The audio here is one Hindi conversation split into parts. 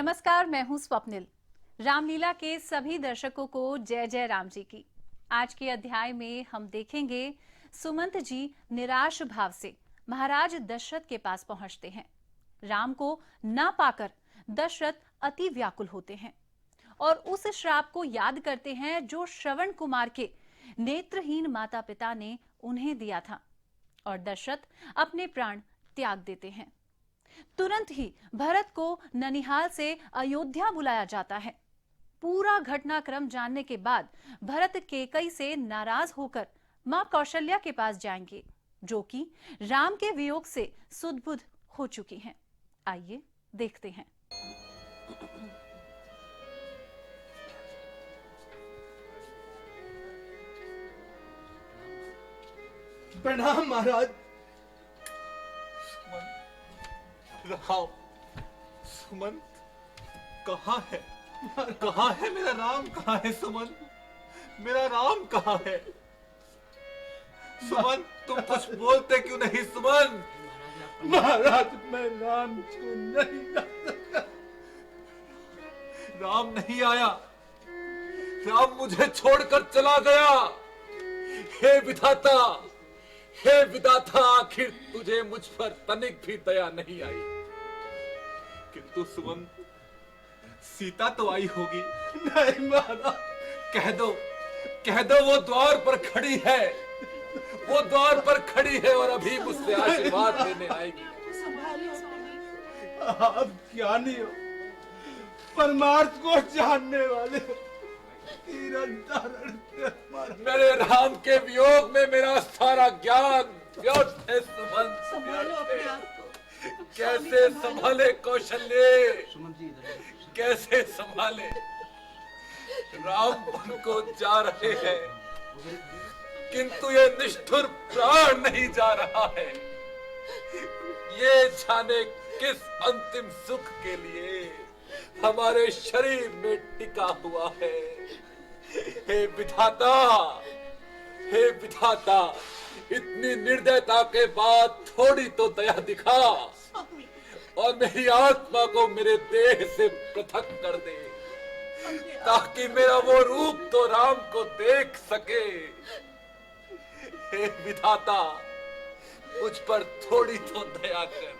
नमस्कार, मैं हूं स्वप्निल। रामलीला के सभी दर्शकों को जय जय राम जी की। आज के अध्याय में हम देखेंगे सुमंत जी निराश भाव से महाराज दशरथ के पास पहुंचते हैं। राम को ना पाकर दशरथ अति व्याकुल होते हैं और उस श्राप को याद करते हैं जो श्रवण कुमार के नेत्रहीन माता पिता ने उन्हें दिया था और दशरथ अपने प्राण त्याग देते हैं। तुरंत ही भरत को ननिहाल से अयोध्या बुलाया जाता है। पूरा घटनाक्रम जानने के बाद भरत कैकेयी से नाराज होकर मां कौशल्या के पास जाएंगे, जो कि राम के वियोग से सुध-बुध हो चुकी हैं। आइए देखते हैं। प्रणाम महाराज। राम, सुमंत कहाँ है? कहाँ है मेरा राम? कहाँ है सुमंत? मेरा राम कहाँ है? सुमंत, तुम कुछ बोलते क्यों नहीं सुमंत? महाराज, मैं राम को नहीं जानता। राम नहीं आया, राम मुझे छोड़कर चला गया। हे विधाता, हे विधाता, आखिर तुझे मुझ पर तनिक भी दया नहीं आई। किंतु सुमंत, सीता तो आई होगी। नहीं महाराज। कह दो वो द्वार पर खड़ी है, वो द्वार पर खड़ी है और अभी मुझसे आशीर्वाद लेने आएगी। आप ज्ञानी हो, परमार्थ को जानने वाले हो। तीरथ धारण से मेरे राम के वियोग में मेरा सारा ज्ञान व्यर्थ है सुमंत। संभालो अपने आप को। कैसे संभाले कौशल्य, कैसे संभाले? राम बन को जा रहे हैं, किंतु ये निष्ठुर प्राण नहीं जा रहा है। ये जाने किस अंतिम सुख के लिए हमारे शरीर में टिका हुआ है। हे विधाता, हे विधाता, इतनी निर्दयता के बाद थोड़ी तो दया दिखा और मेरी आत्मा को मेरे देह से पृथक कर दे, ताकि मेरा वो रूप तो राम को देख सके। हे विधाता, मुझ पर थोड़ी तो दया कर।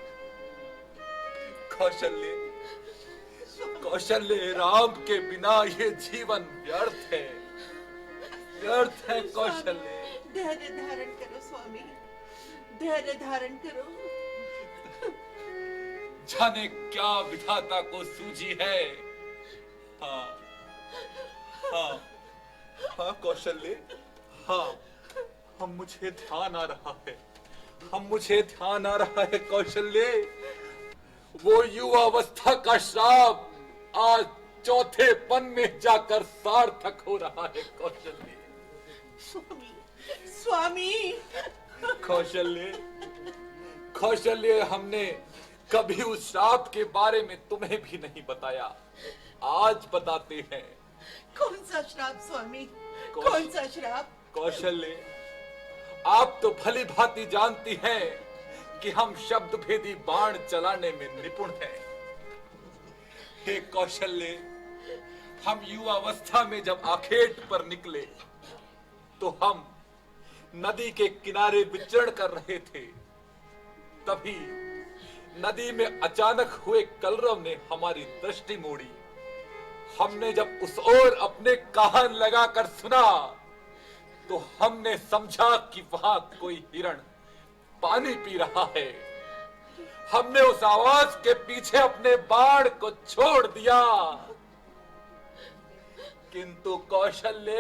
कौशल्य, राम के बिना ये जीवन व्यर्थ है, व्यर्थ है कौशल्य। धैर्य धारण करो स्वामी, धैर्य धारण करो। जाने क्या विधाता को सूझी है। हाँ हाँ हाँ कौशल्य, हाँ, मुझे ध्यान आ रहा है, मुझे ध्यान आ रहा है कौशल्य। वो युवावस्था का श्राप आज चौथे पन में जाकर सार्थक हो रहा है कौशल्य। स्वामी, स्वामी। कौशल्य, हमने कभी उस श्राप के बारे में तुम्हें भी नहीं बताया, आज बताते हैं। कौन सा श्राप स्वामी? कौन सा श्राप? कौशल्य, आप तो भली भांति जानती हैं कि हम शब्द भेदी बाण चलाने में निपुण हैं। हे कौशल्य, हम युवावस्था में जब आखेट पर निकले तो हम नदी के किनारे विचरण कर रहे थे। तभी नदी में अचानक हुए कलरव ने हमारी दृष्टि मोड़ी। हमने जब उस ओर अपने कान लगाकर सुना तो हमने समझा कि वहां कोई हिरण पानी पी रहा है। हमने उस आवाज के पीछे अपने बाण को छोड़ दिया, किंतु कौशल्य,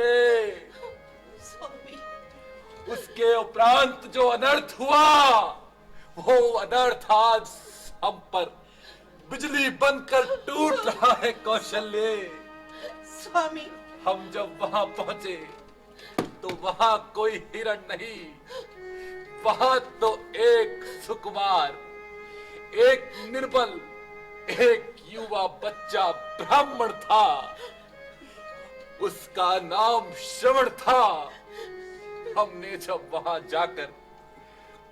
उसके उपरांत जो अनर्थ हुआ, वो अनर्थ आज हम पर बिजली बनकर टूट रहा है कौशल्य। स्वामी, हम जब वहां पहुंचे तो वहां कोई हिरण नहीं, वहां तो एक सुकुमार, एक निर्बल, एक युवा बच्चा ब्राह्मण था। उसका नाम श्रवण था। हमने जब वहां जाकर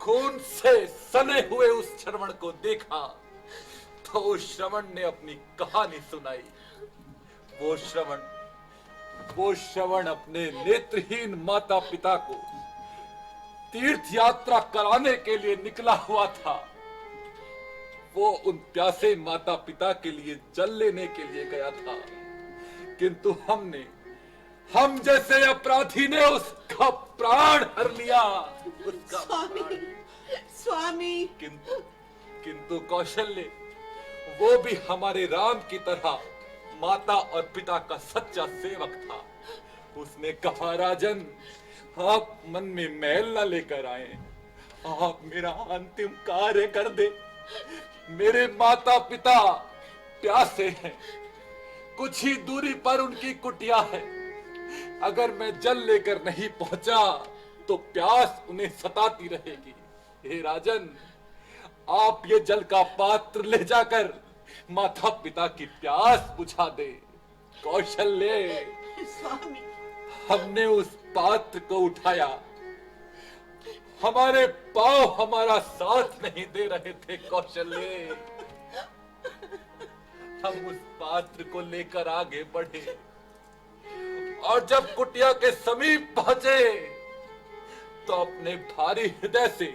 खून से सने हुए उस श्रवण को देखा तो श्रवण ने अपनी कहानी सुनाई। वो श्रवण अपने नेत्रहीन माता पिता को तीर्थ यात्रा कराने के लिए निकला हुआ था। वो उन प्यासे माता पिता के लिए जल लेने के लिए गया था, किंतु हम जैसे अपराधी ने उसका प्राण हर लिया। स्वामी किंतु कौशल्य वो भी हमारे राम की तरह माता और पिता का सच्चा सेवक था। उसने कहा, राजन, आप मन में मैल न लेकर आए, आप मेरा अंतिम कार्य कर दे। मेरे माता पिता प्यासे हैं, कुछ ही दूरी पर उनकी कुटिया है। अगर मैं जल लेकर नहीं पहुंचा तो प्यास उन्हें सताती रहेगी। हे राजन, आप ये जल का पात्र ले जाकर माता पिता की प्यास बुझा दे। कौशल्य, स्वामी हमने उस पात्र को उठाया, हमारे पांव हमारा साथ नहीं दे रहे थे। कौशल्य, हम उस पात्र को लेकर आगे बढ़े और जब कुटिया के समीप पहुंचे तो अपने भारी हृदय से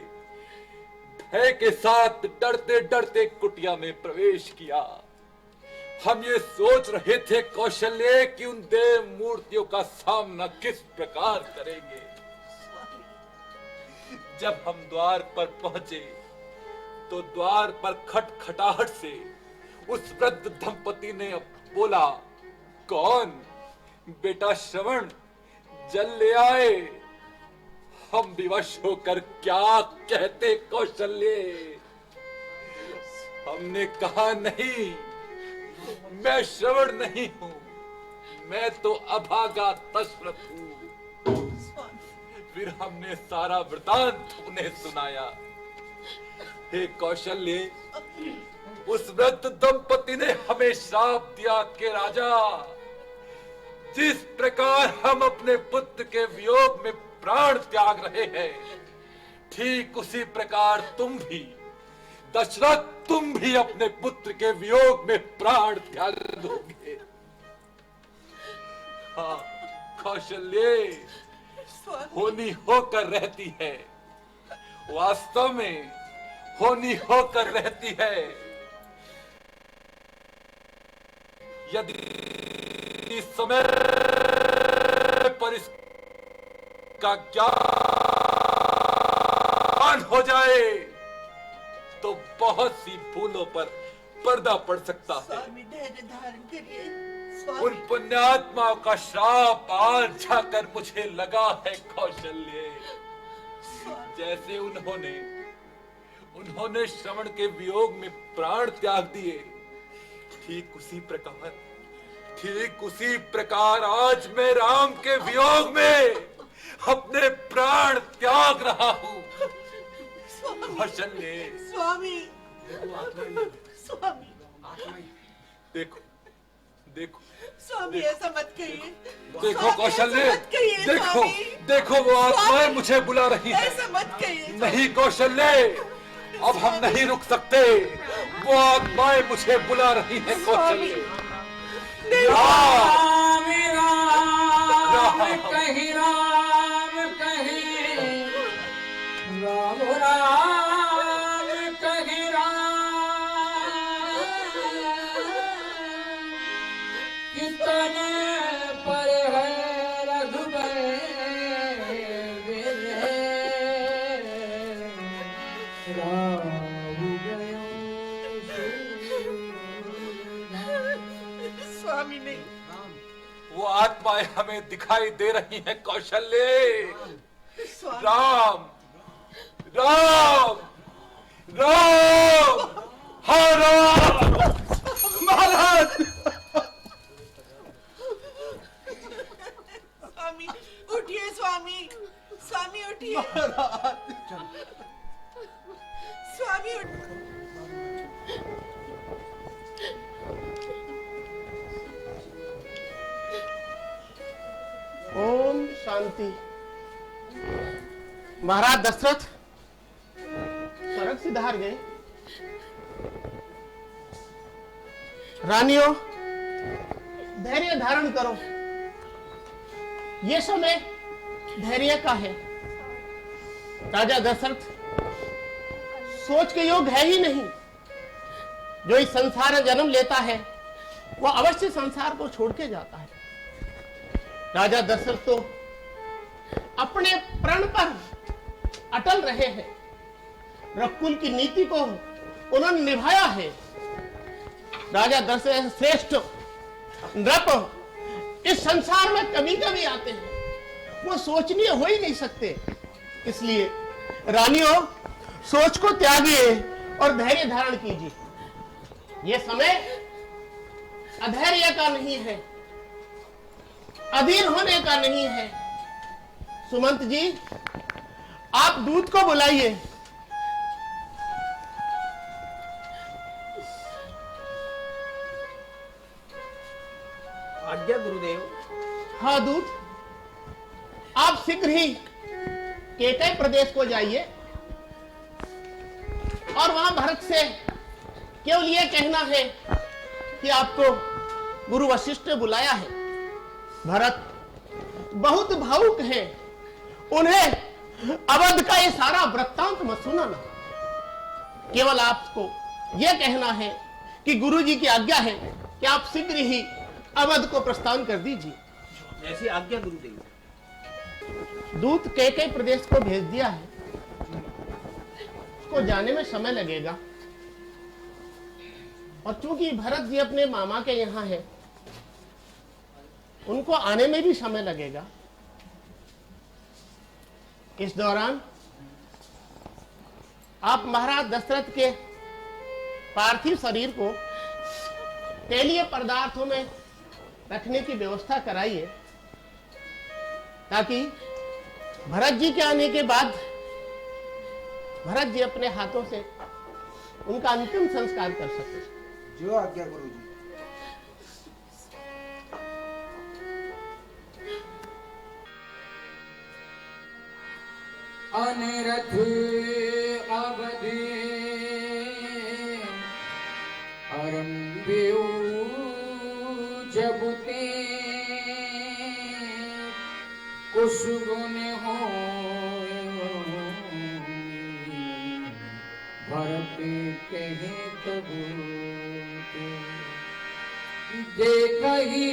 भय के साथ डरते डरते कुटिया में प्रवेश किया। हम ये सोच रहे थे कौशल्य कि उन देव मूर्तियों का सामना किस प्रकार करेंगे। जब हम द्वार पर पहुंचे तो द्वार पर खटखटाहट से उस वृद्ध दंपति ने बोला, कौन? बेटा श्रवण, जल ले आए। हम विवश होकर क्या कहते कौशल्य? हमने कहा, नहीं, मैं श्रवण नहीं हूं, मैं तो अभागा दशरथ हूं। फिर हमने सारा वृतांत उन्हें सुनाया। हे कौशल्य, उस वृद्ध दंपति ने हमें श्राप दिया कि राजा, जिस प्रकार हम अपने पुत्र के वियोग में प्राण त्याग रहे हैं, ठीक उसी प्रकार तुम भी दशरथ, तुम भी अपने पुत्र के वियोग में प्राण त्याग दोगे। हाँ कौशल्य, होनी होकर रहती है, वास्तव में होनी होकर रहती है। यदि इस समय पर इसका ज्ञान हो जाए तो बहुत सी भूलों पर पर्दा पड़ सकता है। स्वामी धैर्य धारण करिए। उन पुण्यात्माओं का श्राप आज जाकर मुझे लगा है कौशल्य। जैसे उन्होंने श्रवण के वियोग में प्राण त्याग दिए, ठीक उसी प्रकार आज मैं राम के वियोग में अपने प्राण त्याग रहा हूं। कौशल्य, स्वामी देखो स्वामी, ऐसा मत कहिए। देखो कौशल्य, ऐसा मत कहिए, स्वामी। देखो वो आत्माएं मुझे बुला रही हैं। ऐसा मत कहिए। नहीं कौशल्य, अब हम नहीं रुक सकते, वो आत्माएं मुझे बुला रही हैं। कौशल्य, राम कही राम कही कितने पर है रघुबर स्वामी नहीं, वो आत्माएं हमें दिखाई दे रही हैं। कौशल्य, स्वामी राम राम राम, हाँ राम। महाराज, स्वामी उठिए। स्वामी उठिए। स्वामी ओम शांति। महाराज दशरथ स्वर्ग सिधार गए। रानियों, धैर्य धारण करो। ये समय धैर्य का है। राजा दशरथ सोच के योग है ही नहीं। जो इस संसार में जन्म लेता है वो अवश्य संसार को छोड़ के जाता है। राजा दशरथ तो अपने प्रण पर अटल रहे हैं। रघुकुल की नीति को उन्होंने निभाया है। राजा दशरथ श्रेष्ठ नृप इस संसार में कभी कभी आते हैं, वो सोचनीय हो ही नहीं सकते। इसलिए रानियों, सोच को त्यागिए और धैर्य धारण कीजिए। यह समय अधैर्य का नहीं है, अधीर होने का नहीं है। सुमंत जी, आप दूत को बुलाइए। आज्ञा गुरुदेव। हाँ दूत, आप शीघ्र ही केकय प्रदेश को जाइए और वहां भरत से केवल यह कहना है कि आपको गुरु वशिष्ठ ने बुलाया है। भरत बहुत भावुक है, उन्हें अवध का ये सारा वृत्तांत मत सुनाना। केवल आपको यह कहना है कि गुरु जी की आज्ञा है कि आप शीघ्र ही अवध को प्रस्थान कर दीजिए। ऐसी आज्ञा गुरुदेव। दूत केकय प्रदेश को भेज दिया है। उसको जाने में समय लगेगा और चूंकि भरत जी अपने मामा के यहाँ है, उनको आने में भी समय लगेगा। इस दौरान आप महाराज दशरथ के पार्थिव शरीर को तेलीय पदार्थों में रखने की व्यवस्था कराइए, ताकि भरत जी के आने के बाद भरत जी अपने हाथों से उनका अंतिम संस्कार कर सके। जो आज्ञा गुरुजी। अनरथ अवधि अरंभ्यो जबुते कुसुगुन हो भरत कहे तबूते देखहि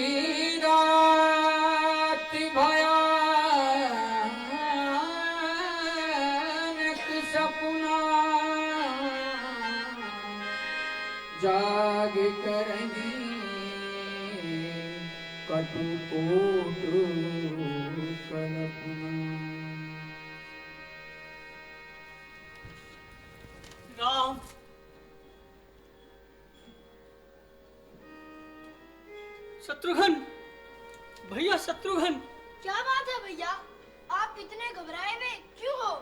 रात भयानक सपना जाग करही कटुकोट कल्पना। राम, शत्रुघ्न, भैया शत्रुघ्न। क्या बात है भैया, आप इतने घबराए हुए क्यों हो?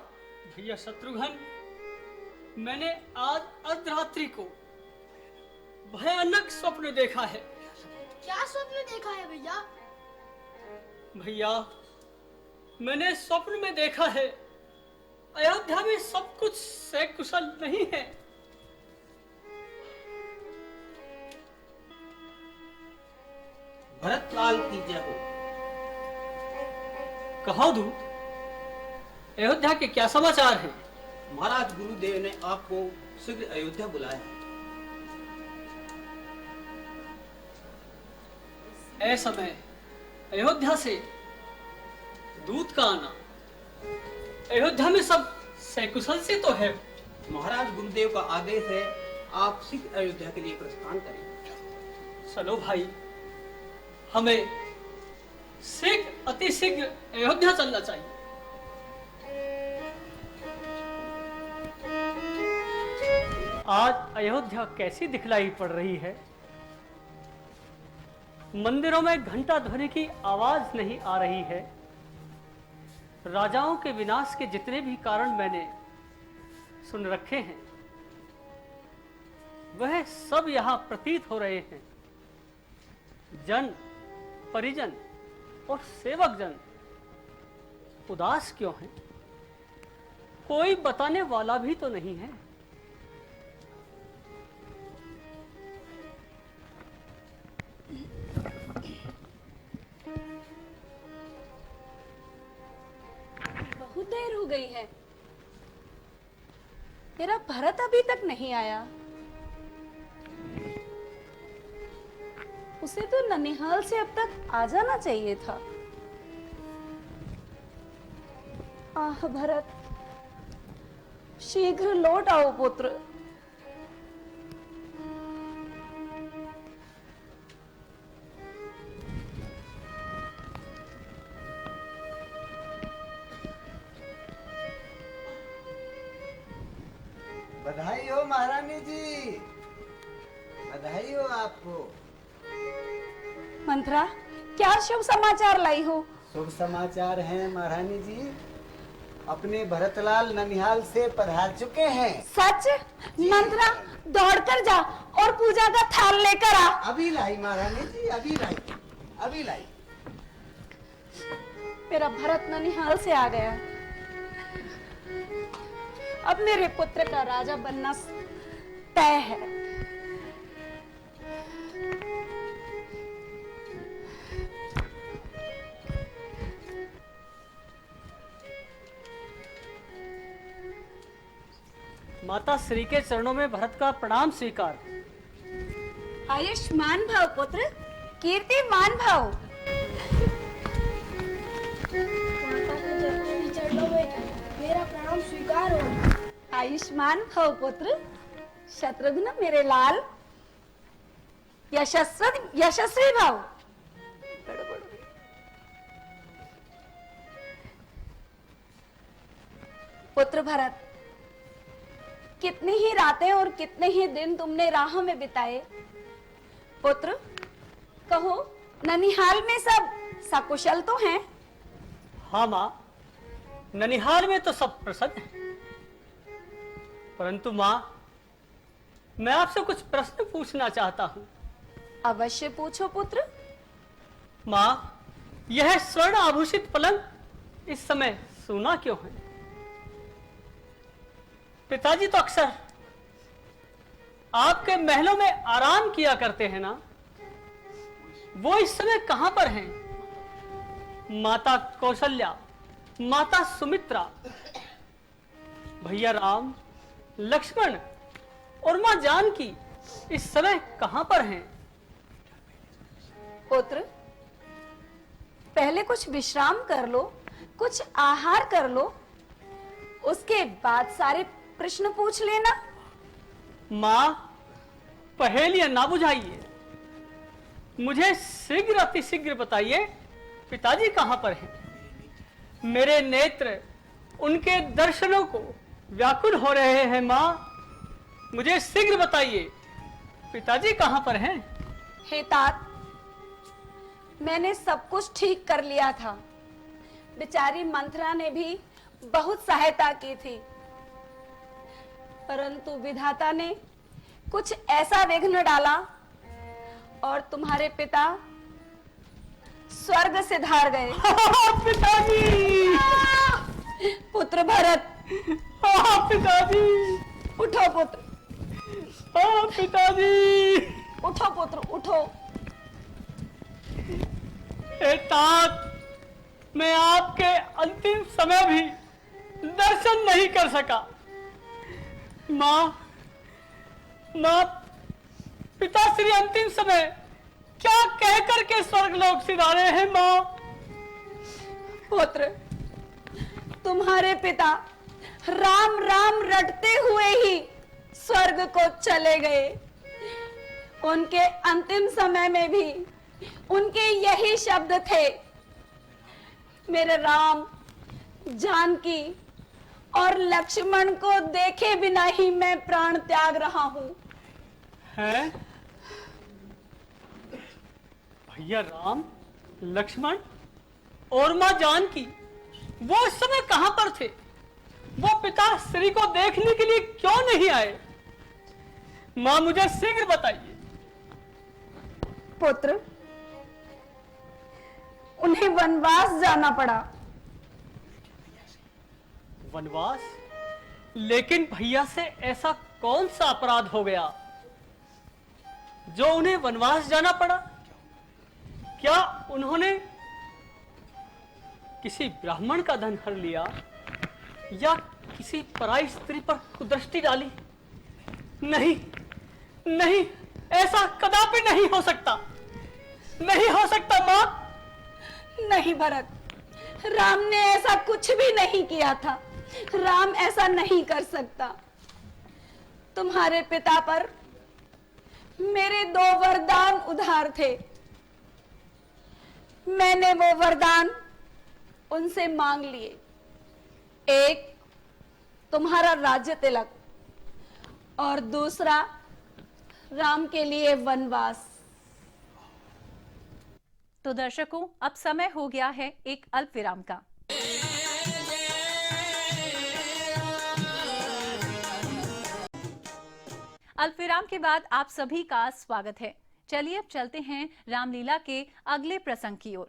भैया शत्रुघ्न, मैंने आज अर्धरात्रि को भयानक स्वप्न देखा है। क्या स्वप्न देखा है भैया? भैया, मैंने स्वप्न में देखा है अयोध्या में सब कुछ सकुशल नहीं है। भरतलाल की जय हो। कहो दूत, अयोध्या के क्या समाचार हैं? महाराज गुरुदेव ने आपको शीघ्र अयोध्या बुलाया है। समय अयोध्या से दूत का आना, अयोध्या में सब सकुशल से तो है। महाराज गुरुदेव का आदेश है, आप शीघ्र अयोध्या के लिए प्रस्थान करें। चलो भाई, हमें अति शीघ्र अयोध्या चलना चाहिए। आज अयोध्या कैसी दिखलाई पड़ रही है। मंदिरों में घंटा ध्वनि की आवाज नहीं आ रही है। राजाओं के विनाश के जितने भी कारण मैंने सुन रखे हैं, वह सब यहां प्रतीत हो रहे हैं। जन, परिजन और सेवक जन उदास क्यों हैं? कोई बताने वाला भी तो नहीं है। हो गई है। मेरा भरत अभी तक नहीं आया। उसे तो ननिहाल से अब तक आ जाना चाहिए था। आह भरत, शीघ्र लौट आओ पुत्र। बधाई हो महारानी जी, बधाई हो आपको। मंत्रा, क्या शुभ समाचार लाई हो? शुभ समाचार हैं महारानी जी, अपने भरतलाल ननिहाल से पधार चुके हैं। सच? मंत्रा, दौड़कर जा और पूजा का थाल लेकर आ। अभी लाई महारानी जी, अभी लाई, अभी लाई। मेरा भरत ननिहाल से आ गया। अब मेरे पुत्र का राजा बनना तय है। माता श्री के चरणों में भरत का प्रणाम स्वीकार। आयुष्मान भव पुत्र, कीर्तिमान भव। माता के चरणों में मेरा प्रणाम स्वीकार हो। आयुष्मान भव पुत्र, शत्रुघ्न मेरे लाल, यशस्वी भव। पुत्र भरत, कितनी ही रातें और कितने ही दिन तुमने राह में बिताए। पुत्र, कहो ननिहाल में सब सकुशल तो हैं? हाँ माँ, ननिहाल में तो सब प्रसन्न है। परंतु माँ, मैं आपसे कुछ प्रश्न पूछना चाहता हूँ। अवश्य पूछो पुत्र। माँ, यह स्वर्ण आभूषित पलंग इस समय सोना क्यों है? पिताजी तो अक्सर आपके महलों में आराम किया करते हैं ना, वो इस समय कहां पर हैं? माता कौशल्या, माता सुमित्रा, भैया राम, लक्ष्मण और मां जानकी इस समय कहां पर हैं? पुत्र, पहले कुछ विश्राम कर लो, कुछ आहार कर लो, उसके बाद सारे प्रश्न पूछ लेना। मां, पहेलियां ना बुझाइए, मुझे शीघ्र अतिशीघ्र बताइए पिताजी कहां पर हैं? मेरे नेत्र उनके दर्शनों को व्याकुल हो रहे हैं। मां, मुझे शीघ्र बताइए पिताजी कहां पर हैं? हे तात, मैंने सब कुछ ठीक कर लिया था। बेचारी मंथरा ने भी बहुत सहायता की थी, परंतु विधाता ने कुछ ऐसा विघ्न डाला और तुम्हारे पिता स्वर्ग से धार गए। पिताजी! पुत्र भरत! पिताजी! उठो पुत्र! पिताजी! उठो पुत्र, उठो। तात, मैं आपके अंतिम समय भी दर्शन नहीं कर सका। माँ, पिताश्री अंतिम समय क्या कह करके स्वर्गलोक सिधारे हैं? माँ, पुत्र, तुम्हारे पिता राम राम रटते हुए ही स्वर्ग को चले गए। उनके अंतिम समय में भी उनके यही शब्द थे, मेरे राम, जानकी और लक्ष्मण को देखे बिना ही मैं प्राण त्याग रहा हूं। है? भैया राम, लक्ष्मण और मां जानकी वो इस समय कहां पर थे? वो पिता श्री को देखने के लिए क्यों नहीं आए? मां, मुझे शीघ्र बताइए। पुत्र, उन्हें वनवास जाना पड़ा। वनवास? लेकिन भैया से ऐसा कौन सा अपराध हो गया जो उन्हें वनवास जाना पड़ा? क्या उन्होंने किसी ब्राह्मण का धन हर लिया? या किसी पराई स्त्री पर कुदृष्टि डाली? नहीं नहीं, ऐसा कदापि नहीं हो सकता, नहीं हो सकता मां। नहीं भरत, राम ने ऐसा कुछ भी नहीं किया था। राम ऐसा नहीं कर सकता। तुम्हारे पिता पर मेरे 2 वरदान उधार थे। मैंने वो वरदान उनसे मांग लिए। एक तुम्हारा राज्य तिलक और दूसरा राम के लिए वनवास। तो दर्शकों, अब समय हो गया है एक अल्प विराम का। अल्प विराम के बाद आप सभी का स्वागत है। चलिए अब चलते हैं रामलीला के अगले प्रसंग की ओर।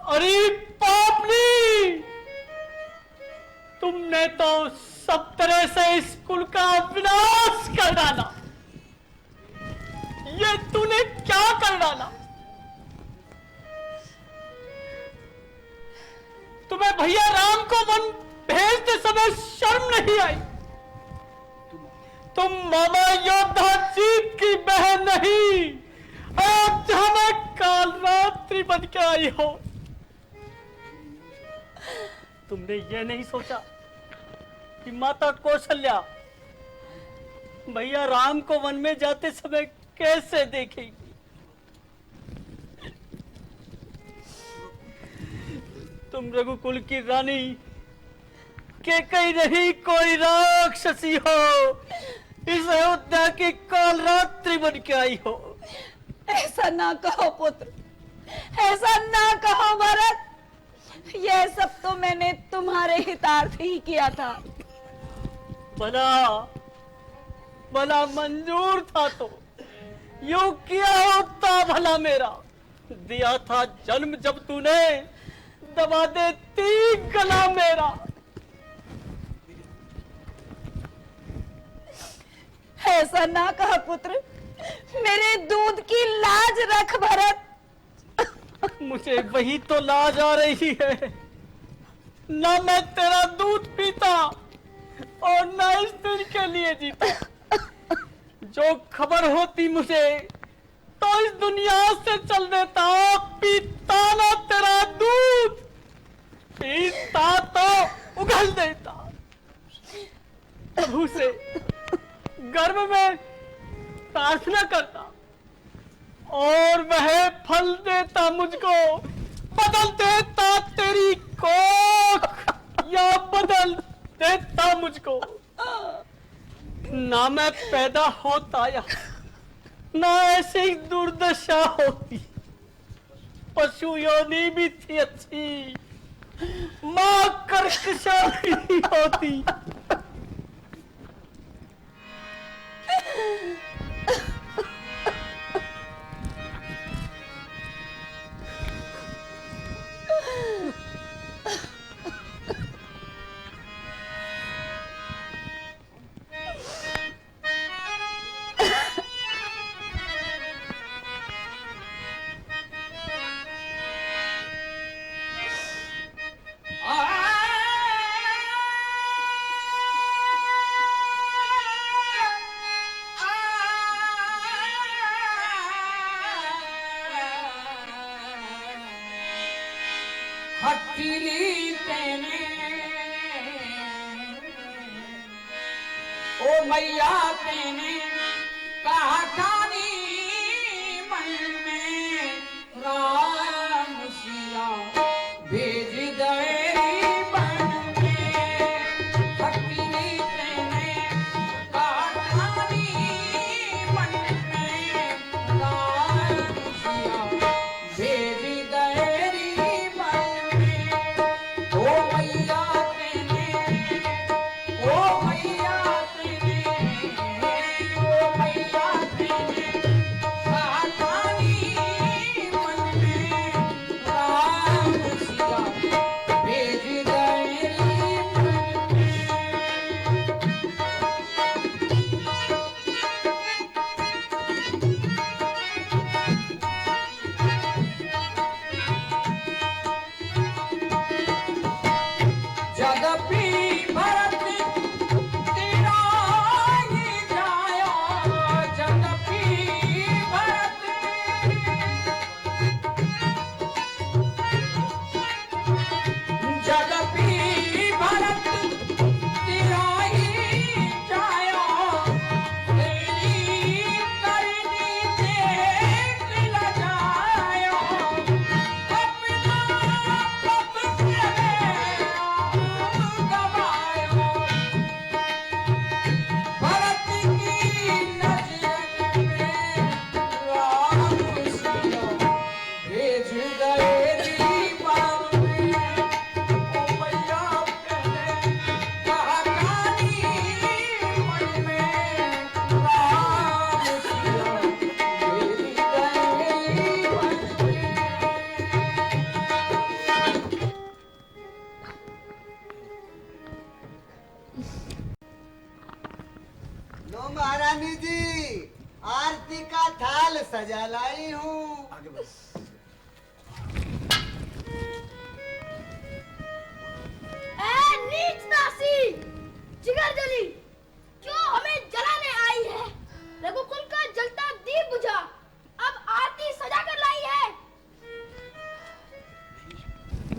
अरे पापनी, तुमने तो सब तरह से इस कुल का विनाश कर डाला। ये तूने क्या कर डाला? तुम्हें भैया राम को वन भेजते समय शर्म नहीं आई? तुम मामा योद्धा जीत की बहन नहीं, अयोध्या में कालरात्रि बन के आई हो। तुमने ये नहीं सोचा कि माता कौशल्या भैया राम को वन में जाते समय कैसे देखेगी? तुम रघुकुल की रानी के कहीं नहीं कोई राक्षसी हो, इस अयोध्या की कालरात्रि बन के आई हो। ऐसा ना कहो पुत्र, ऐसा ना कहो भरत। यह सब तो मैंने तुम्हारे हितार्थ ही किया था। भला भला मंजूर था तो यूं किया होता भला मेरा। दिया था जन्म जब तूने, दबा देती गला मेरा। ऐसा ना कहा पुत्र, मेरे दूध की लाज रख भरत। मुझे वही तो लाज आ रही है। ना मैं तेरा दूध पीता और ना इस दिन के लिए जीता। जो खबर होती मुझे तो इस दुनिया से चल देता, पीता ना तेरा दूध, पीता तो उगल देता। प्रभु से गर्भ में प्रार्थना करता और वह फल देता मुझको। बदल देता तेरी कोख या बदल देता मुझको। ना मैं पैदा होता या ना ऐसी दुर्दशा होती। पशु योनि भी थी अच्छी, मां कर्कशाली होती। हथेली तेने ओ मैया तेने कहा खानी मन में राम सिया भेज दे बन में। हथेली तेने कहा खानी मन में राम सिया भेज दे ओ मैया तेने आरती का थाल सजा लाई हूँ। आगे बस। नीच दासी, जिगर जली, क्यों हमें जलाने आई है? रघुकुल का जलता दीप बुझा, अब आरती सजा कर लाई है।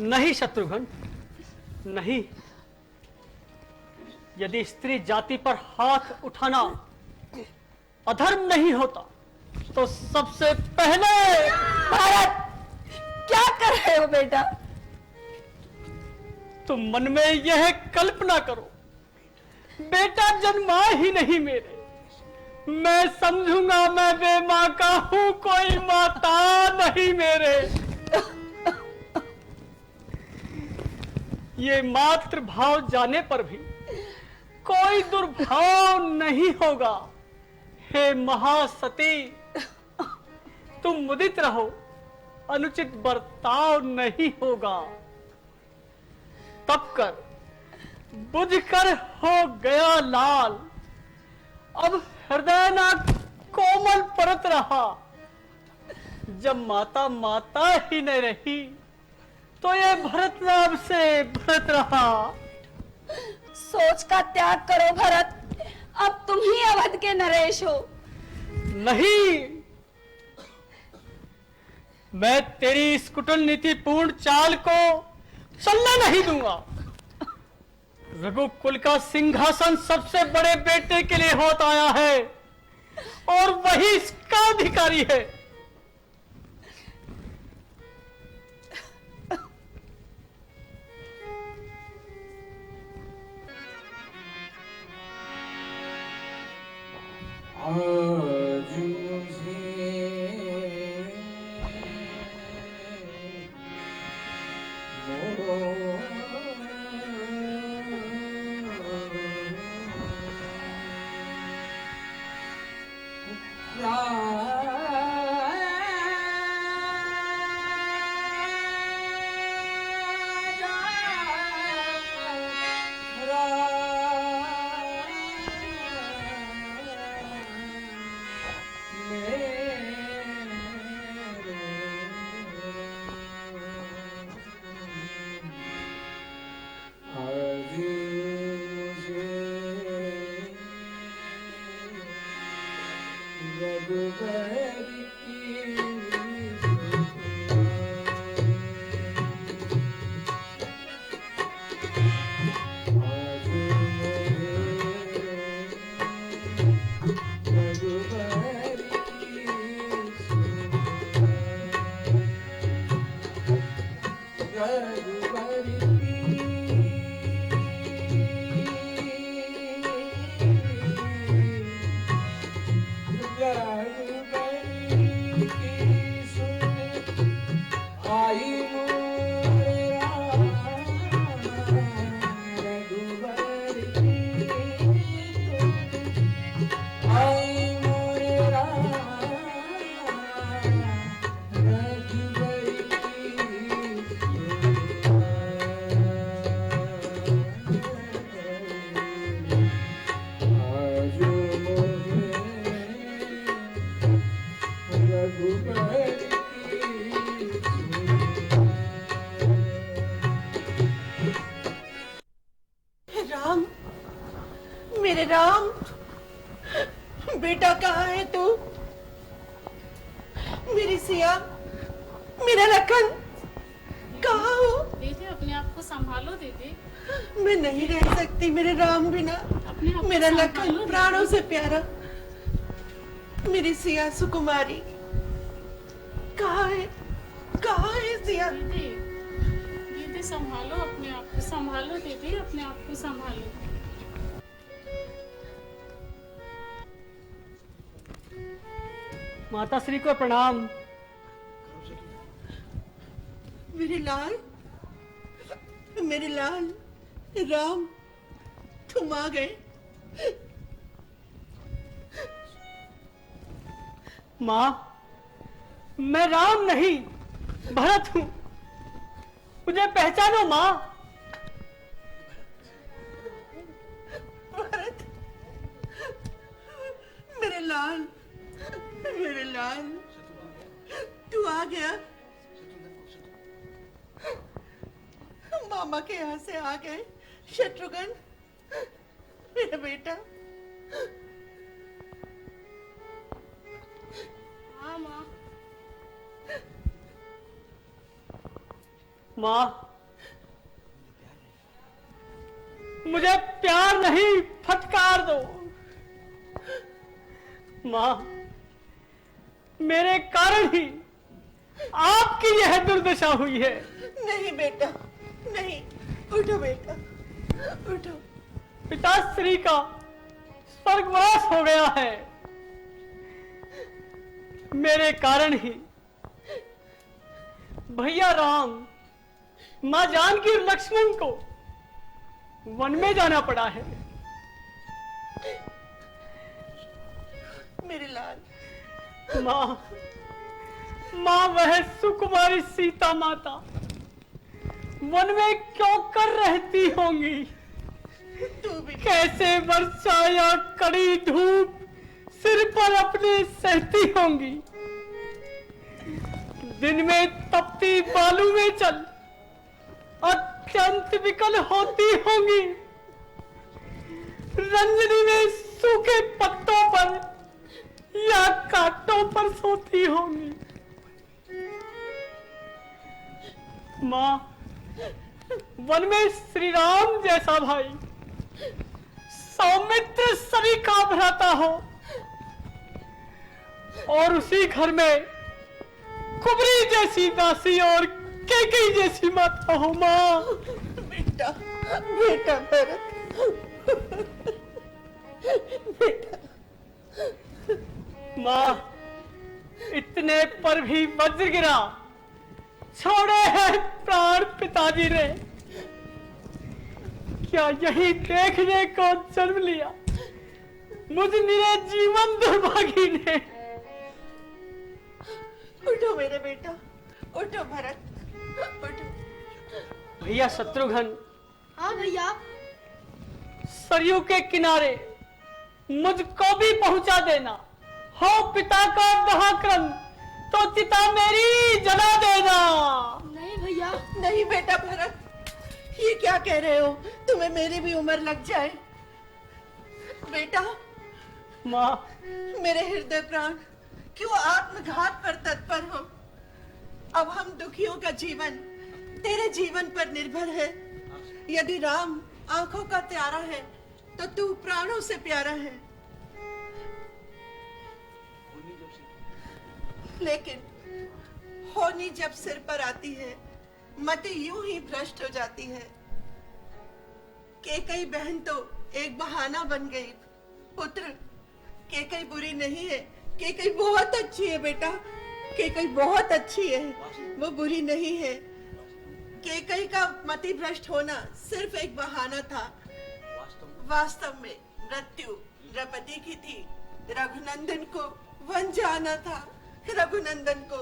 नहीं शत्रुघ्न, नहीं। यदि स्त्री जाति पर हाथ उठाना अधर्म नहीं होता तो सबसे पहले भारत, क्या कर रहे हो बेटा? तुम मन में यह कल्पना करो, बेटा जन्मा ही नहीं मेरे, मैं समझूंगा मैं बेमां का हूं, कोई माता नहीं मेरे। ये मातृ भाव जाने पर भी कोई दुर्भाव नहीं होगा। हे महासती, तुम मुदित रहो, अनुचित बर्ताव नहीं होगा। तप कर बुझ कर हो गया लाल, अब हृदय ना कोमल परत रहा। जब माता माता ही न रही तो ये भरत नाम से भरत रहा। सोच का त्याग करो भरत, अब तुम ही अवध के नरेश हो। नहीं, मैं तेरी इस कुटिल नीतिपूर्ण चाल को चलने नहीं दूंगा। रघुकुल का सिंहासन सबसे बड़े बेटे के लिए होता आया है और वही इसका अधिकारी है। आज मुझे राम, मेरे राम, बेटा कहाँ है तू? मेरी सिया, मेरा लखन, कहाँ हो? दीदी अपने आप को संभालो दीदी। मैं नहीं रह सकती मेरे राम बिना। अपने आप को मेरा संभालो लखन दीदी। प्राणों से प्यारा, मेरी सिया सुकुमारी कहाँ है? कहाँ है सिया? दीदी, दीदी संभालो अपने आप को, संभालो दीदी, अपने आप को संभालो। माता श्री को प्रणाम। मेरे लाल, मेरे लाल, राम, तुम आ गए। माँ, मैं राम नहीं भरत हूँ, मुझे पहचानो माँ। भरत, मेरे लाल, मेरे लाल, तू आ गया। मामा के यहाँ से आ गए शत्रुघ्न, मेरा बेटा। हाँ माँ। माँ, मुझे प्यार नहीं फटकार दो। माँ, मेरे कारण ही आपकी यह दुर्दशा हुई है। नहीं बेटा, नहीं। उठो बेटा, उठो। पिताश्री का स्वर्गवास हो गया है, मेरे कारण ही। भैया राम, माँ जानकी और लक्ष्मण को वन में जाना पड़ा है। मेरे लाल। माँ वह सुकुमारी सीता माता वन में क्यों कर रहती होंगी? तू भी कैसे वर्षा या कड़ी धूप सिर पर अपने सहती होंगी? दिन में तपती बालू में चल अत्यंत विकल होती होंगी। रंजनी में सूखे पत्तों पर या कांटों पर सोती होंगी। माँ, वन में श्री राम जैसा भाई, सौमित्र सभी का भ्राता हो, और उसी घर में कुबरी जैसी दासी और कैकेयी जैसी माता हो। माँ, बेटा, बेटा भरत, बेटा। माँ, इतने पर भी वज्र गिरा, छोड़े हैं प्राण पिताजी ने। क्या यही देखने को जन्म लिया मुझ निरे जीवन दुर्भागी ने? उठो मेरे बेटा, उठो भरत, उठो। भैया शत्रुघ्न। हाँ भैया। सरयू के किनारे मुझको भी पहुंचा देना। हो पिता का पराक्रम तो चिता मेरी जला देना। नहीं भैया। नहीं बेटा भरत, ये क्या कह रहे हो? तुम्हें मेरी भी उम्र लग जाए। बेटा। माँ। मेरे हृदय प्राण, क्यों आत्मघात पर तत्पर हो? अब हम दुखियों का जीवन तेरे जीवन पर निर्भर है। यदि राम आंखों का प्यारा है तो तू प्राणों से प्यारा है। लेकिन होनी जब सिर पर आती है, मति यूं ही भ्रष्ट हो जाती है। केकई बहन तो एक बहाना बन गई। पुत्र, केकई बुरी नहीं है, केकई बहुत अच्छी है बेटा, केकई बहुत अच्छी है, वो बुरी नहीं है। केकई का मति भ्रष्ट होना सिर्फ एक बहाना था। वास्तव में मृत्यु द्रौपदी की थी। रघुनंदन को वन जाना था, रघुनंदन को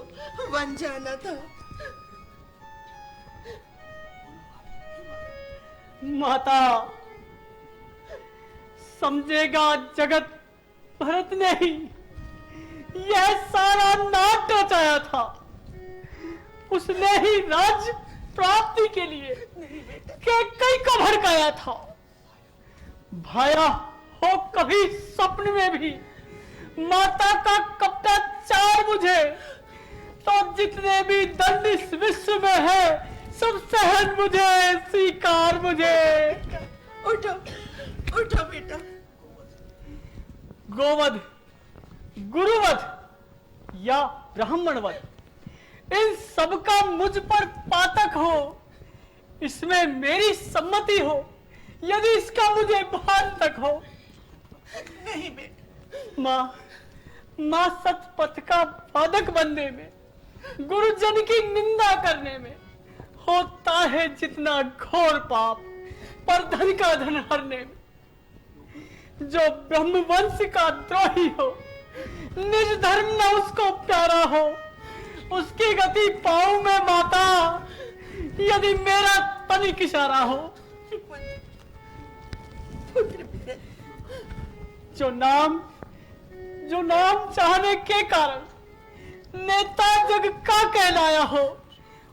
वन जाना था। माता, समझेगा जगत भरत ने ही यह सारा नाट रचाया था। उसने ही राज्य प्राप्ति के लिए कैकेयी को भड़काया था। भाया हो कभी स्वप्न में भी माता का कपटाचार मुझे, तो जितने भी दंड इस विश्व में है सब सहन मुझे, स्वीकार मुझे। उठो, उठो बेटा। गोवध, गुरुवध या ब्राह्मणवध, इन सब का मुझ पर पातक हो, इसमें मेरी सम्मति हो, यदि इसका मुझे भान तक हो। नहीं बेटा। माँ सतपथ का बाधक बनने में, गुरुजन की निंदा करने में होता है जितना घोर पाप, पर धन का धन हरने में। जो ब्रह्मवंश का द्रोही हो, निज धर्म न उसको प्यारा हो, उसकी गति पाऊं मैं माता, यदि मेरा तनिक इशारा हो। जो नाम जो नाम चाहने के कारण नेता जग का कहलाया हो,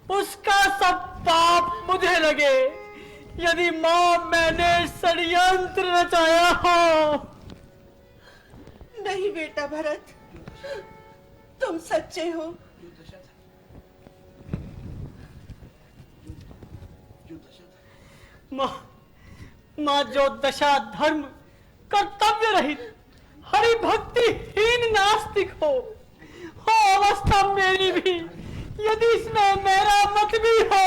उसका सब पाप मुझे लगे, यदि मां मैंने षड्यंत्र रचाया हो। नहीं बेटा भरत, तुम सच्चे हो। मां जो दशा धर्म कर्तव्य रहित हरि भक्तिहीन नास्तिक हो अवस्था मेरी भी, यदि इसमें मेरा मत भी हो।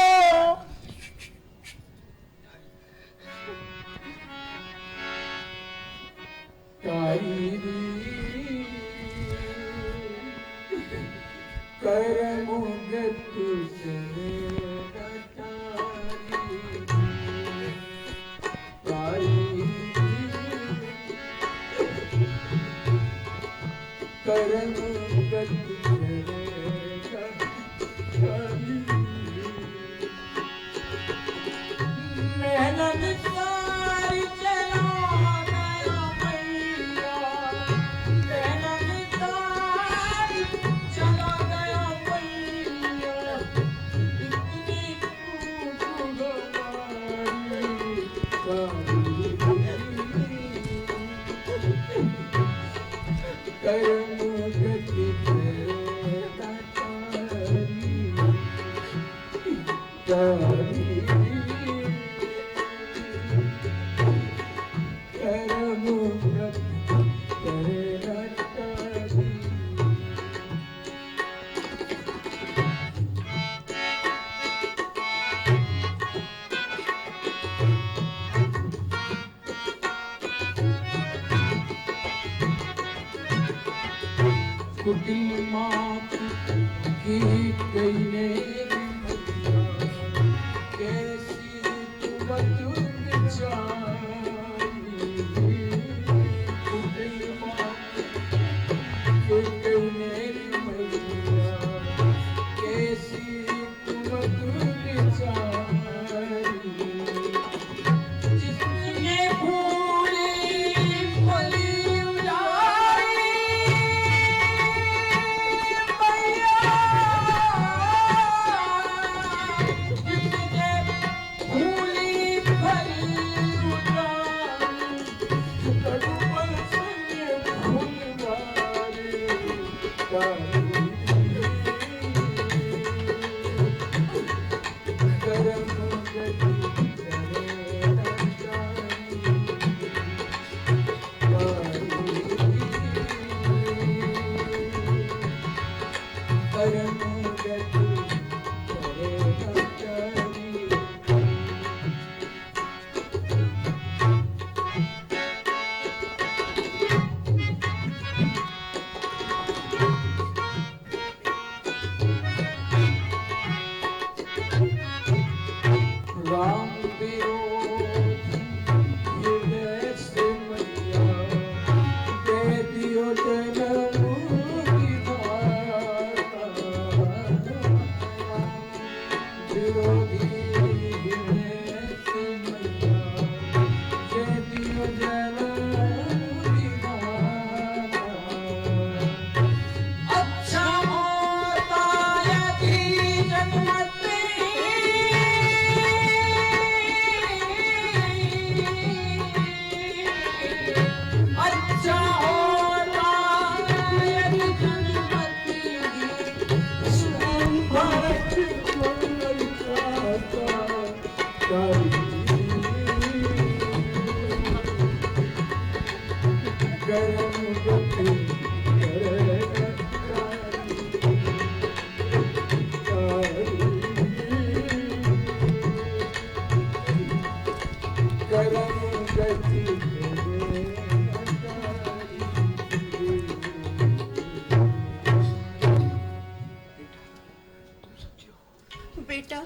बेटा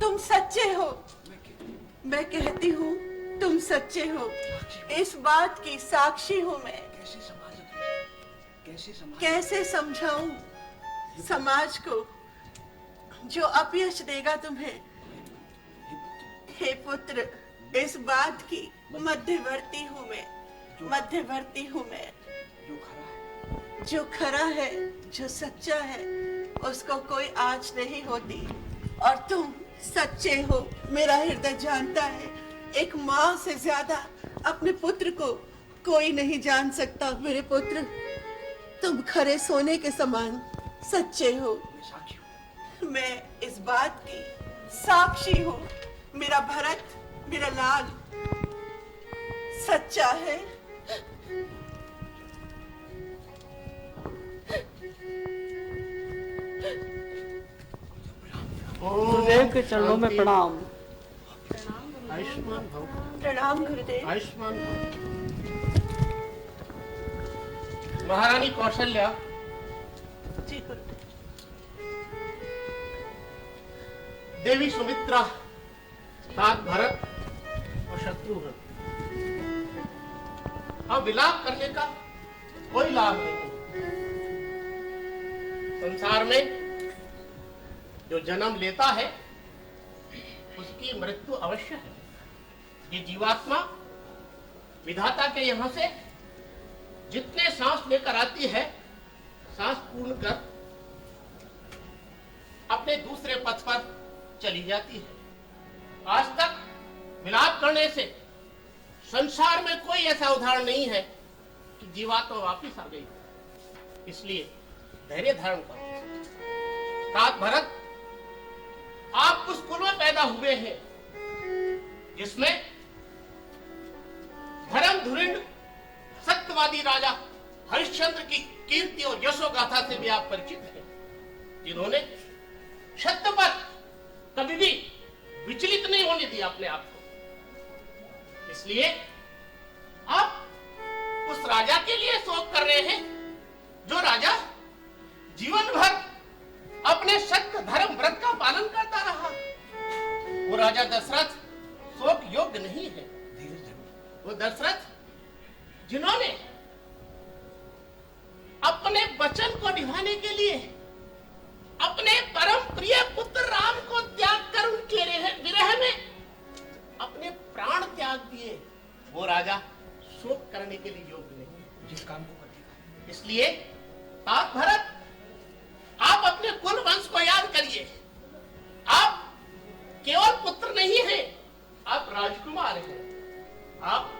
तुम सच्चे हो, मैं कहती हूँ तुम सच्चे हो, इस बात की साक्षी हूँ मैं। कैसे समझाऊं समाज को जो अपयश देगा तुम्हें। हे पुत्र, इस बात की मध्यवर्ती हूँ मैं, मध्यवर्ती हूँ मैं। जो खरा है, जो सच्चा है, उसको कोई आँच नहीं होती। और तुम सच्चे हो, मेरा हृदय जानता है। एक माँ से ज्यादा अपने पुत्र को कोई नहीं जान सकता। मेरे पुत्र, तुम खरे सोने के समान सच्चे हो। मैं इस बात की साक्षी हूँ। मेरा भरत, मेरा लाल सच्चा है। गुरुदेव के चरणों में प्रणाम। आयुष्मान भव। प्रणाम गुरुदेव। आयुष्मान भव। महारानी कौशल्या, जी गुरुदेव। देवी सुमित्रा, तात भरत और शत्रुघ्न, अब विलाप करने का कोई लाभ नहीं। संसार में जो जन्म लेता है उसकी मृत्यु अवश्य है। ये जीवात्मा विधाता के यहाँ से जितने सांस लेकर आती है, सांस पूर्ण कर अपने दूसरे पथ पर चली जाती है। आज तक विलाप करने से संसार में कोई ऐसा उदाहरण नहीं है कि जीवात्मा वापिस आ गई। इसलिए धैर्य धारण करो। तात भरत, आप उस कुल में पैदा हुए हैं जिसमें धर्म धुरिंड सत्यवादी राजा हरिश्चंद्र की कीर्ति और यशो गाथा से भी आप परिचित हैं, जिन्होंने सत्य पर कभी भी विचलित नहीं होने दिया अपने आप को। इसलिए आप उस राजा के लिए शोक कर रहे हैं जो राजा जीवन भर अपने सत्य धर्म व्रत का पालन करता रहा। वो राजा दशरथ शोक योग्य नहीं है। वो दशरथ जिन्होंने अपने वचन को निभाने के लिए अपने परम प्रिय पुत्र राम को त्याग कर उनके विरह में अपने प्राण त्याग दिए, वो राजा शोक करने के लिए योग्य नहीं। जिस काम को कर, इसलिए तात भरत, आप अपने कुल वंश को याद करिए। आप केवल पुत्र नहीं हैं, आप राजकुमार हैं। आप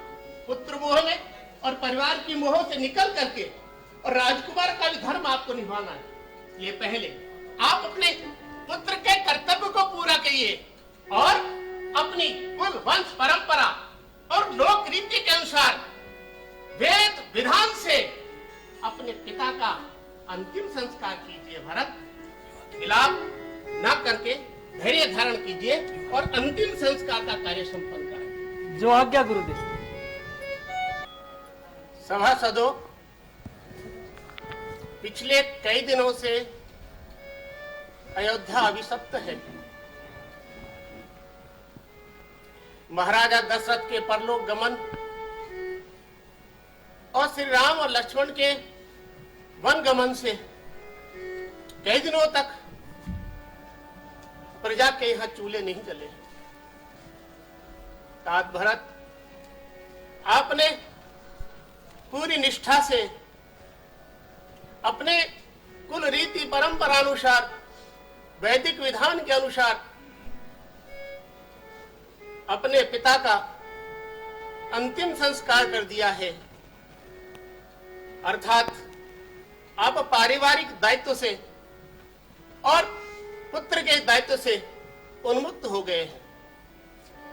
पुत्र मोह में और परिवार की मोह से निकल करके और राजकुमार का भी धर्म आपको निभाना है। ये पहले आप अपने पुत्र के कर्तव्य को पूरा करिए और अपनी कुल वंश परंपरा और लोक रीति के अनुसार वेद विधान से अपने पिता का अंतिम संस्कार कीजिए। भरत, विलाप न करके धैर्य धारण कीजिए और अंतिम संस्कार का कार्य संपन्न करें। जो आज्ञा गुरुदेव। सभासदों, पिछले कई दिनों से अयोध्या अभिशप्त है। महाराजा दशरथ के परलोक गमन और श्री राम और लक्ष्मण के वन गमन से कई दिनों तक प्रजा के यहाँ चूल्हे नहीं जले। तात भरत, आपने पूरी निष्ठा से अपने कुल रीति परंपरा अनुसार, वैदिक विधान के अनुसार अपने पिता का अंतिम संस्कार कर दिया है। अर्थात आप पारिवारिक दायित्व से और पुत्र के दायित्व से उन्मुक्त हो गए हैं।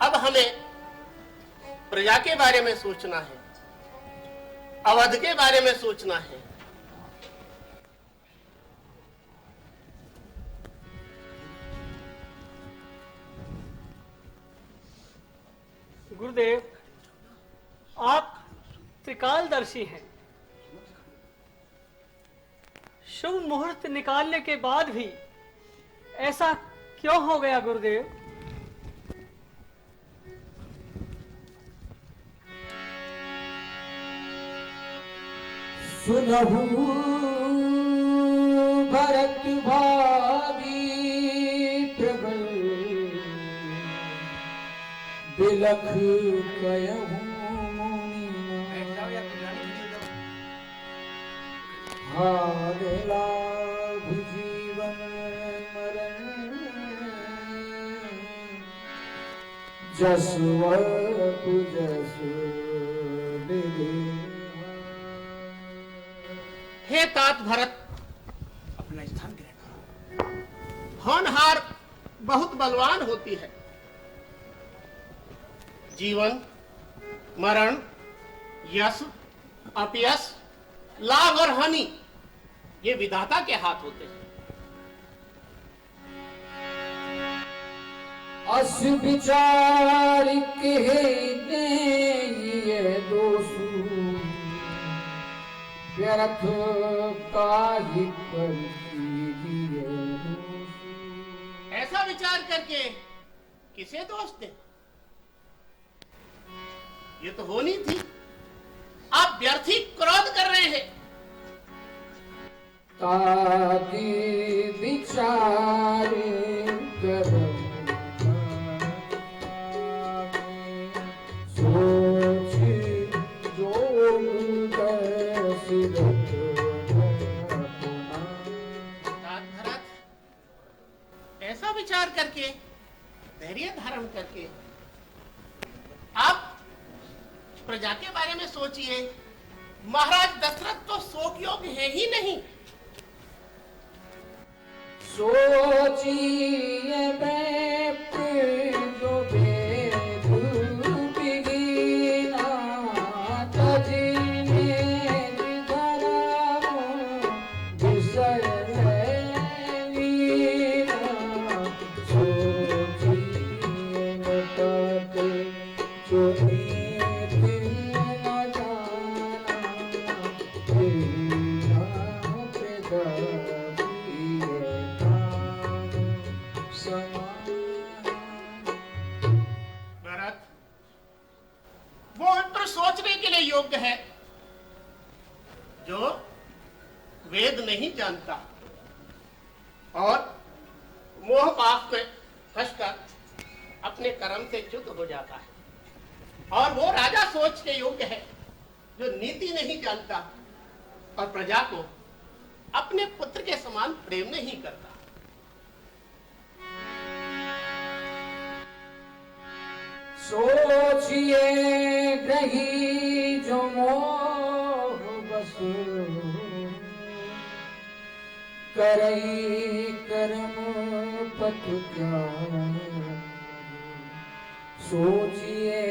अब हमें प्रजा के बारे में सोचना है, अवध के बारे में सोचना है। गुरुदेव, आप त्रिकालदर्शी हैं। शुभ मुहूर्त निकालने के बाद भी ऐसा क्यों हो गया गुरुदेव? सुनहु भरत भावी प्रबल बिलख कयहु मुनि हार लाभ जीवन मरण जसवप जस विधि। हे तात भरत, अपना स्थान ग्रहण करो। होनहार बहुत बलवान होती है। जीवन, मरण, यश, अपयश, लाभ और हानि ये विधाता के हाथ होते हैं। अस विचार के ये दोषु व्यर्थ काहि पर कीजिए दोषु। ऐसा विचार करके किसे दोष दे? ये तो होनी थी। आप व्यर्थी क्रोध कर रहे हैं। ताकि विचार करो सोच जो भरत, ऐसा विचार करके, धैर्य धारण करके आप प्रजा के बारे में सोचिए। महाराज दशरथ तो शोक योग्य है ही नहीं। सोचिए बैठ जो भेद बिगिना तजिने धरा विषय लीना। सोचिए बताते जो सोचने के लिए योग्य है जो वेद नहीं जानता और मोह पाप में फंसकर अपने कर्म से च्युत हो जाता है। और वो राजा सोच के योग्य है जो नीति नहीं जानता और प्रजा को अपने पुत्र के समान प्रेम नहीं करता। सोचिए ग्रही जो मोह बस करई कर्म पथ क्या। सोचिए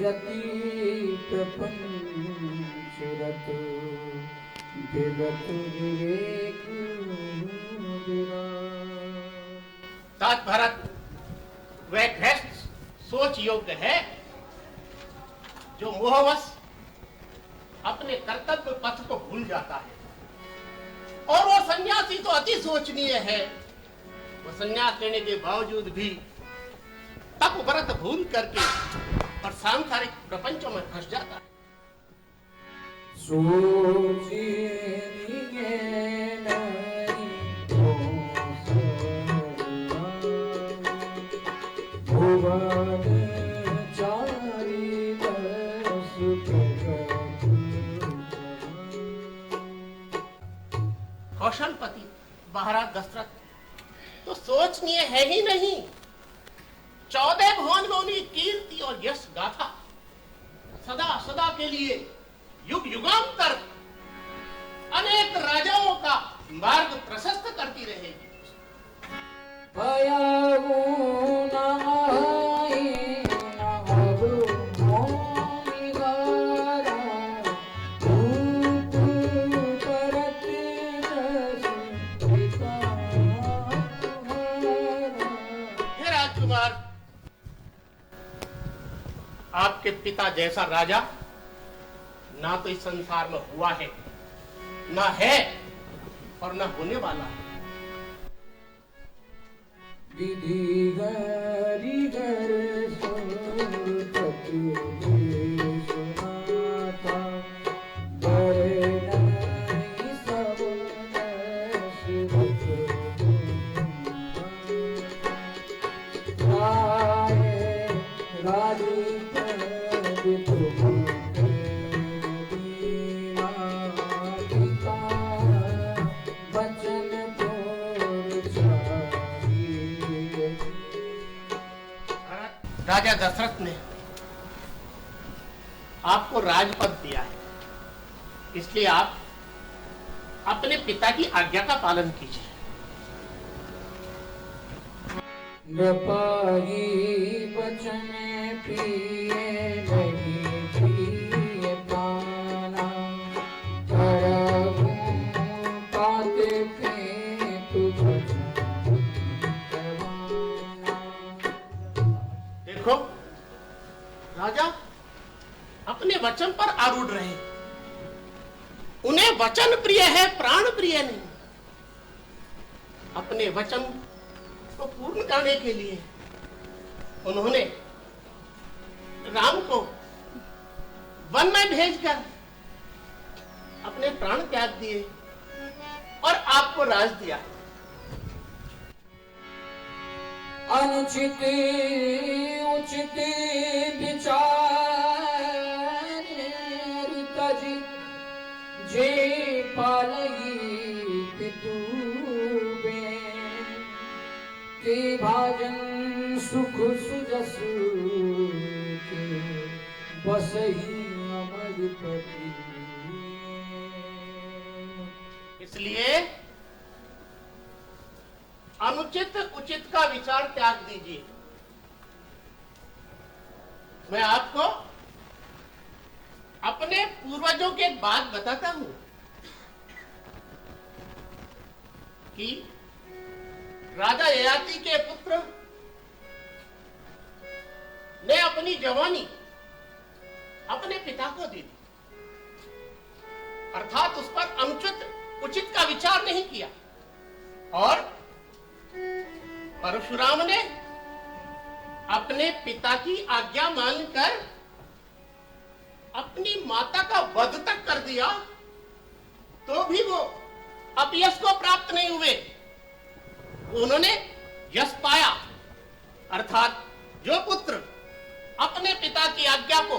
जति प्रपंच रत विगत विवेक तात भरत, वह भ्रष्ट सोच योग्य है जो मोहवश अपने कर्तव्य पथ को भूल जाता है। और वो सन्यासी तो अति सोचनीय है। वो सन्यास लेने के बावजूद भी तप व्रत भूल करके और सांसारिक प्रपंचों में फंस जाता है। कौशलपति महाराज दशरथ तो सोचनीय है ही नहीं। 14 भुवन में उनकी कीर्ति और यश गाथा सदा सदा के लिए युग युगांतर अनेक राजाओं का मार्ग प्रशस्त करती रहेगी। आपके पिता जैसा राजा ना तो इस संसार में हुआ है, ना है और ना होने वाला है। विधि गरी गर राजा दशरथ ने आपको राजपद दिया है, इसलिए आप अपने पिता की आज्ञा का पालन कीजिए। नृपाही बचन प्रिय नहीं प्रिय पाना, करहूं पाते फेंकु भजन करवाना। देखो, राजा अपने वचन पर आरूढ़ रहे। उन्हें वचन प्रिय है, प्राण प्रिय नहीं। अपने वचन को पूर्ण करने के लिए उन्होंने राम को वन में भेजकर अपने प्राण त्याग दिए और आपको राज दिया। अनुचित उचित विचार तज जे पालई पितु के भाजन सुख सुजसु के बसही अमरपति। इसलिए अनुचित उचित का विचार त्याग दीजिए। मैं आपको अपने पूर्वजों की एक बात बताता हूं कि राजा ययाति के पुत्र ने अपनी जवानी अपने पिता को दी, अर्थात उस पर अनुचित उचित का विचार नहीं किया। और परशुराम ने अपने पिता की आज्ञा मानकर अपनी माता का वध तक कर दिया, तो भी वो अपयश को प्राप्त नहीं हुए। उन्होंने यश पाया, अर्थात जो पुत्र अपने पिता की आज्ञा को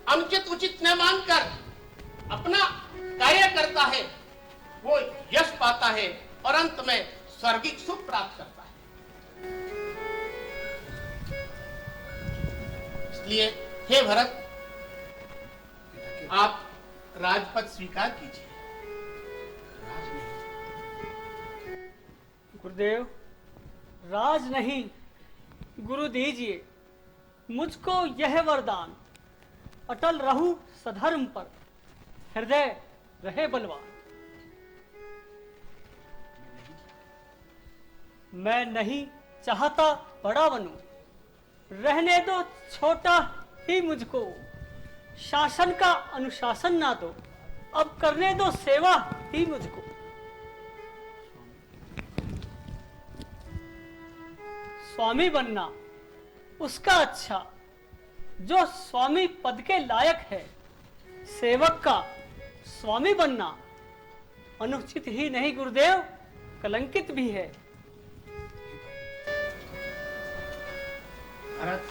अनुचित उचित न मानकर अपना कार्य करता है, वो यश पाता है और अंत में स्वर्गिक सुख प्राप्त करता है। इसलिए हे भरत, आप राजपद स्वीकार कीजिए। गुरुदेव, राज नहीं, गुरु दीजिए मुझको यह वरदान, अटल रहूं सधर्म पर, हृदय रहे बलवान। मैं नहीं चाहता बड़ा बनूं, रहने दो छोटा ही मुझको। शासन का अनुशासन ना दो, अब करने दो सेवा ही मुझको। स्वामी बनना उसका अच्छा जो स्वामी पद के लायक है। सेवक का स्वामी बनना अनुचित ही नहीं गुरुदेव, कलंकित भी है। भरत,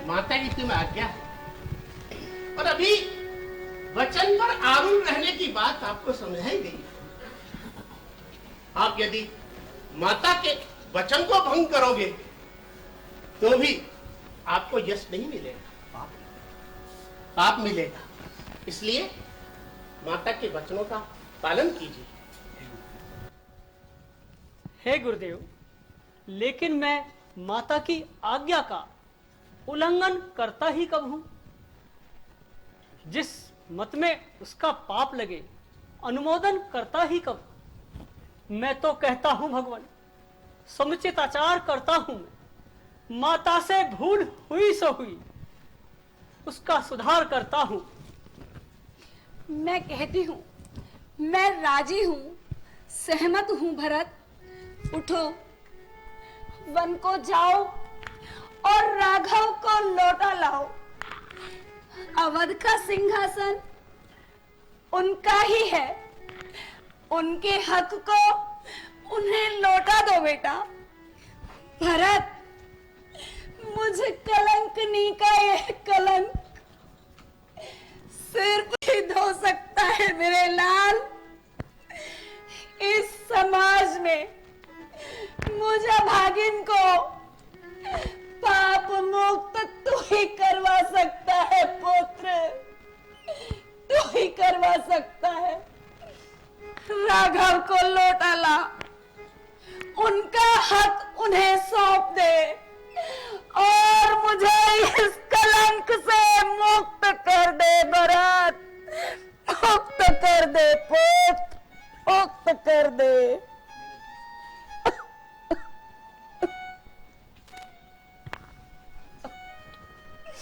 माता की तुम्हें आज्ञा है, और अभी वचन पर आरूढ़ रहने की बात आपको समझाई गई। आप यदि माता के वचन को भंग करोगे तो भी आपको यश नहीं मिलेगा, पाप मिलेगा। इसलिए माता के वचनों का पालन कीजिए। हे गुरुदेव, लेकिन मैं माता की आज्ञा का उल्लंघन करता ही कब हूं? जिस मत में उसका पाप लगे अनुमोदन करता ही कब? मैं तो कहता हूं भगवान, समुचित आचार करता हूं। माता से भूल हुई सो हुई, उसका सुधार करता हूं। मैं कहती हूँ, मैं राजी हूँ, सहमत हूँ। भरत, उठो, वन को जाओ और राघव को लौटा लाओ। अवध का सिंहासन उनका ही है, उनके हक को उन्हें लौटा दो बेटा। भरत, मुझे कलंकनी का यह कलंक सिर्फ ही धो सकता है मेरे लाल। इस समाज में मुझे भागिन को राघव को लौटा ला, उनका हक उन्हें सौंप दे और मुझे इस कलंक से मुक्त कर दे भरत, मुक्त कर दे पुत्र, मुक्त कर दे।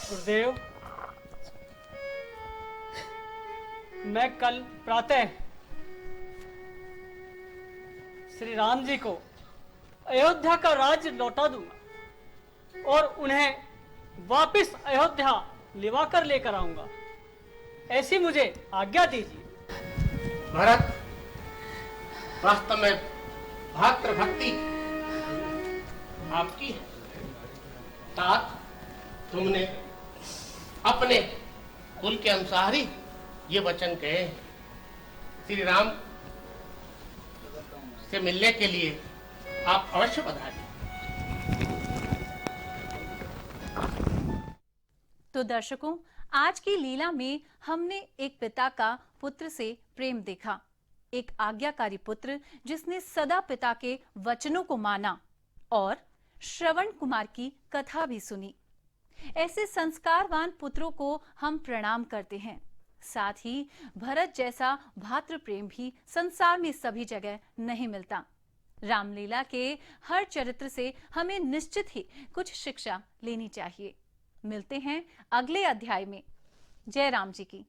गुरुदेव, मैं कल प्रातः श्री राम जी को अयोध्या का राज्य लौटा दूंगा और उन्हें वापस अयोध्या लिवाकर लेकर आऊंगा, ऐसी मुझे आज्ञा दीजिए। भरत, वास्तव में भातृभक्ति आपकी है। तात, तुमने अपने कुल के अनुसार ही ये वचन कहे। श्री राम से मिलने के लिए आप अवश्य पधारिए। तो दर्शकों, आज की लीला में हमने एक पिता का पुत्र से प्रेम देखा, एक आज्ञाकारी पुत्र जिसने सदा पिता के वचनों को माना और श्रवण कुमार की कथा भी सुनी। ऐसे संस्कारवान पुत्रों को हम प्रणाम करते हैं। साथ ही भरत जैसा भातृ प्रेम भी संसार में सभी जगह नहीं मिलता। रामलीला के हर चरित्र से हमें निश्चित ही कुछ शिक्षा लेनी चाहिए। मिलते हैं अगले अध्याय में। जय राम जी की।